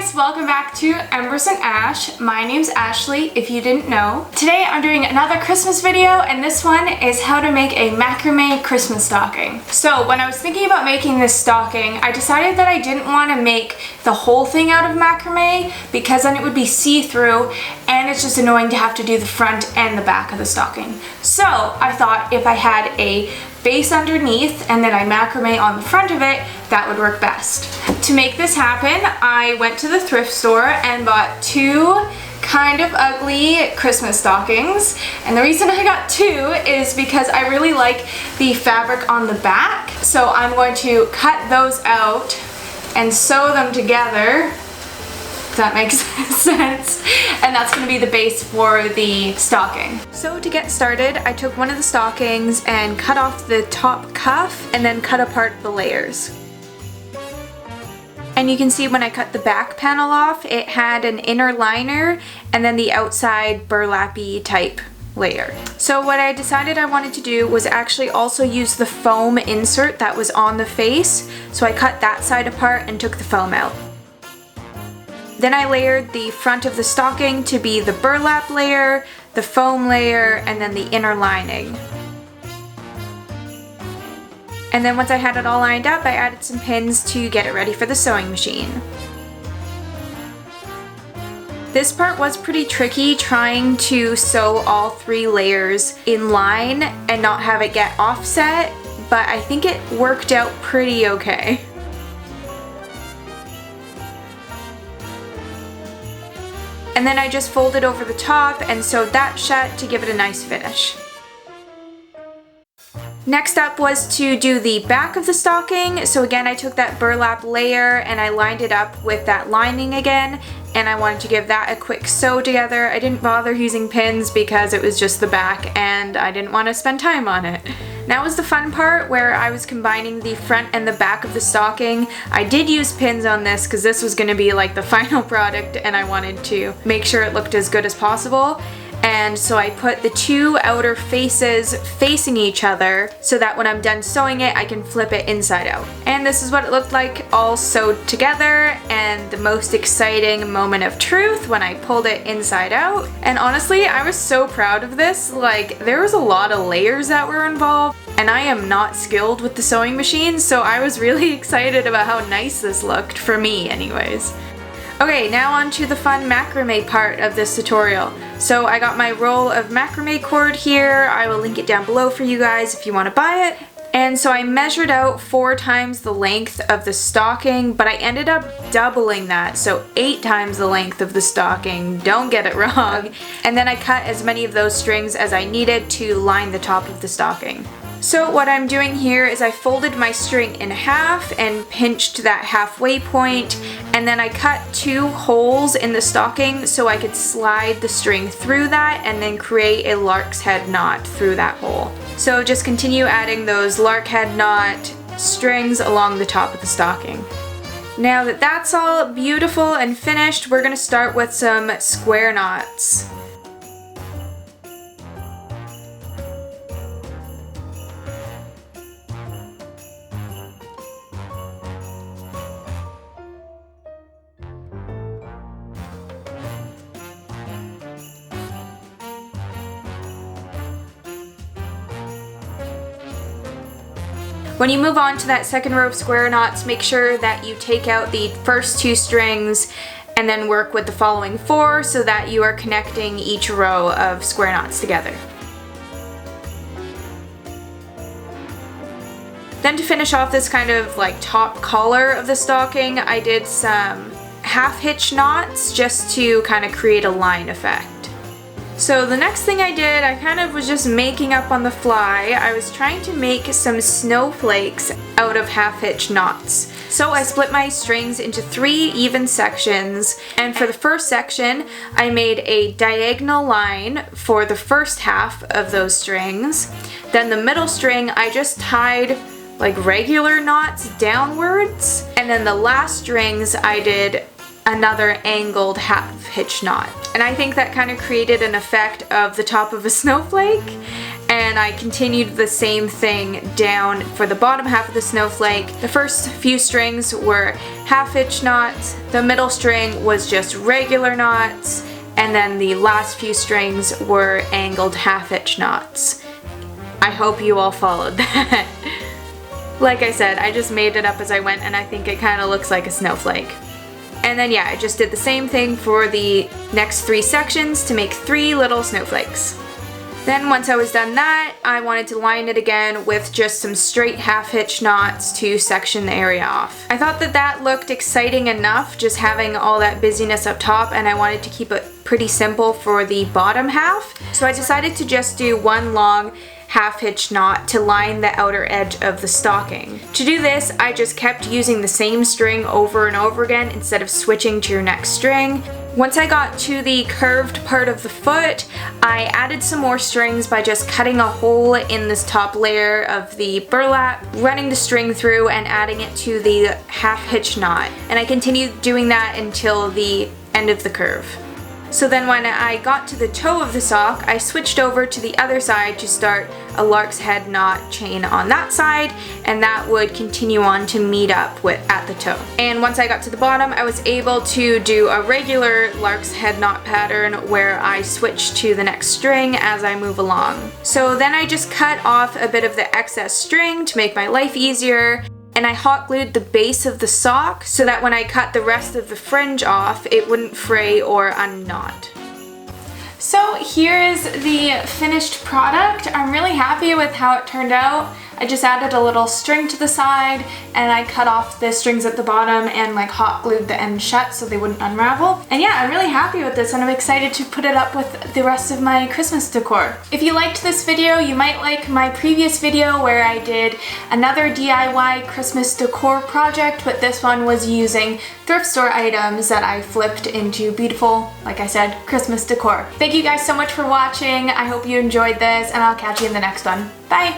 guys, welcome back to Embers and Ash. My name's Ashley, if you didn't know. Today I'm doing another Christmas video, and this one is how to make a macrame Christmas stocking. So when I was thinking about making this stocking, I decided that I didn't want to make the whole thing out of macrame because then it would be see-through and it's just annoying to have to do the front and the back of the stocking. So I thought if I had a base underneath and then I macrame on the front of it, that would work best. To make this happen, I went to the thrift store and bought two kind of ugly Christmas stockings. And the reason I got two is because I really like the fabric on the back. So I'm going to cut those out and sew them together. That makes sense. And that's going to be the base for the stocking. So to get started, I took one of the stockings and cut off the top cuff and then cut apart the layers. And you can see when I cut the back panel off, it had an inner liner and then the outside burlappy type layer. So what I decided I wanted to do was actually also use the foam insert that was on the face. So I cut that side apart and took the foam out. Then I layered the front of the stocking to be the burlap layer, the foam layer, and then the inner lining. And then once I had it all lined up, I added some pins to get it ready for the sewing machine. This part was pretty tricky, trying to sew all three layers in line and not have it get offset, but I think it worked out pretty okay. And then I just folded over the top and sewed that shut to give it a nice finish. Next up was to do the back of the stocking. So again, I took that burlap layer and I lined it up with that lining again, and I wanted to give that a quick sew together. I didn't bother using pins because it was just the back and I didn't want to spend time on it. Now was the fun part where I was combining the front and the back of the stocking. I did use pins on this because this was going to be like the final product and I wanted to make sure it looked as good as possible. And so I put the two outer faces facing each other so that when I'm done sewing it, I can flip it inside out. And this is what it looked like all sewed together, and the most exciting moment of truth when I pulled it inside out. And honestly, I was so proud of this. Like, there was a lot of layers that were involved, and I am not skilled with the sewing machine, so I was really excited about how nice this looked, for me anyways. Okay, now on to the fun macrame part of this tutorial. So I got my roll of macrame cord here. I will link it down below for you guys if you want to buy it. And so I measured out 4 times the length of the stocking, but I ended up doubling that, so 8 times the length of the stocking, don't get it wrong. And then I cut as many of those strings as I needed to line the top of the stocking. So what I'm doing here is I folded my string in half and pinched that halfway point, and then I cut 2 holes in the stocking so I could slide the string through that and then create a lark's head knot through that hole. So just continue adding those lark head knot strings along the top of the stocking. Now that that's all beautiful and finished, we're going to start with some square knots. When you move on to that second row of square knots, make sure that you take out the first 2 strings and then work with the following 4 so that you are connecting each row of square knots together. Then to finish off this kind of like top collar of the stocking, I did some half hitch knots just to kind of create a line effect. So the next thing I did, I kind of was just making up on the fly. I was trying to make some snowflakes out of half hitch knots. So I split my strings into 3 even sections, and for the first section I made a diagonal line for the first half of those strings. Then the middle string I just tied like regular knots downwards, and then the last strings I did another angled half hitch knot. And I think that kind of created an effect of the top of a snowflake, and I continued the same thing down for the bottom half of the snowflake. The first few strings were half-hitch knots, the middle string was just regular knots, and then the last few strings were angled half-hitch knots. I hope you all followed that. Like I said, I just made it up as I went, and I think it kind of looks like a snowflake. And then yeah, I just did the same thing for the next 3 sections to make 3 little snowflakes. Then once I was done that, I wanted to line it again with just some straight half-hitch knots to section the area off. I thought that that looked exciting enough, just having all that busyness up top, and I wanted to keep it pretty simple for the bottom half. So I decided to just do 1 long half-hitch knot to line the outer edge of the stocking. To do this, I just kept using the same string over and over again instead of switching to your next string. Once I got to the curved part of the foot, I added some more strings by just cutting a hole in this top layer of the burlap, running the string through and adding it to the half-hitch knot. And I continued doing that until the end of the curve. So then when I got to the toe of the sock, I switched over to the other side to start a lark's head knot chain on that side, and that would continue on to meet up with at the toe. And once I got to the bottom, I was able to do a regular lark's head knot pattern where I switch to the next string as I move along. So then I just cut off a bit of the excess string to make my life easier, and I hot glued the base of the sock so that when I cut the rest of the fringe off, it wouldn't fray or unknot. So here is the finished product. I'm really happy with how it turned out. I just added a little string to the side, and I cut off the strings at the bottom and like hot glued the ends shut so they wouldn't unravel. And yeah, I'm really happy with this, and I'm excited to put it up with the rest of my Christmas decor. If you liked this video, you might like my previous video where I did another DIY Christmas decor project, but this one was using thrift store items that I flipped into beautiful, like I said, Christmas decor. Thank you guys so much for watching. I hope you enjoyed this, and I'll catch you in the next one. Bye!